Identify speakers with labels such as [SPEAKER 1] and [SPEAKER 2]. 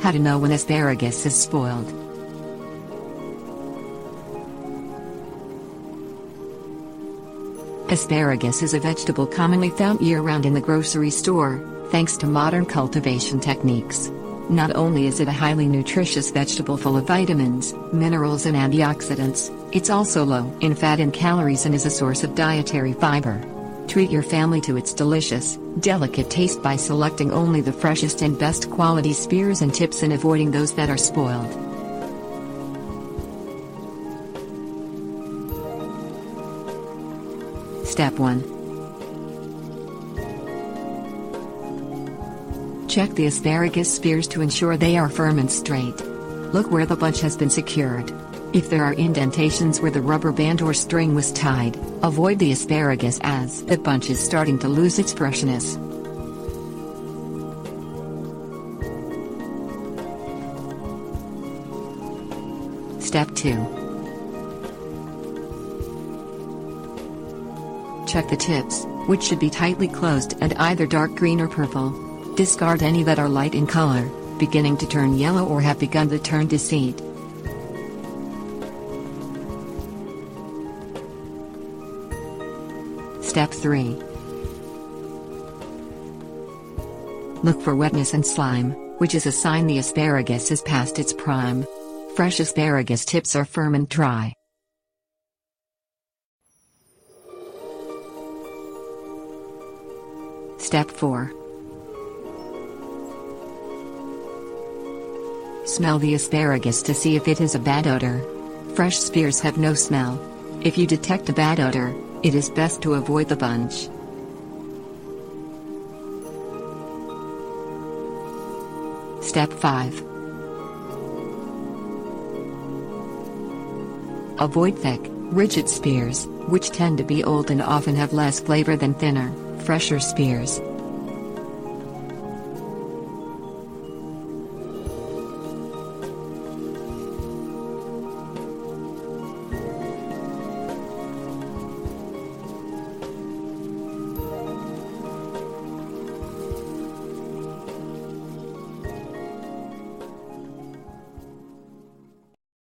[SPEAKER 1] How to know when asparagus is spoiled. Asparagus is a vegetable commonly found year-round in the grocery store, thanks to modern cultivation techniques. Not only is it a highly nutritious vegetable full of vitamins, minerals and antioxidants, it's also low in fat and calories and is a source of dietary fiber. Treat your family to its delicious, delicate taste by selecting only the freshest and best quality spears and tips and avoiding those that are spoiled. Step 1. Check the asparagus spears to ensure they are firm and straight. Look where the bunch has been secured. If there are indentations where the rubber band or string was tied, avoid the asparagus as the bunch is starting to lose its freshness. Step 2. Check the tips, which should be tightly closed and either dark green or purple. Discard any that are light in color, beginning to turn yellow or have begun to turn to seed. Step 3. Look for wetness and slime, which is a sign the asparagus is past its prime. Fresh asparagus tips are firm and dry. Step 4. Smell the asparagus to see if it has a bad odor. Fresh spears have no smell. If you detect a bad odor, it is best to avoid the bunch. Step 5. Avoid thick, rigid spears, which tend to be old and often have less flavor than thinner, fresher spears.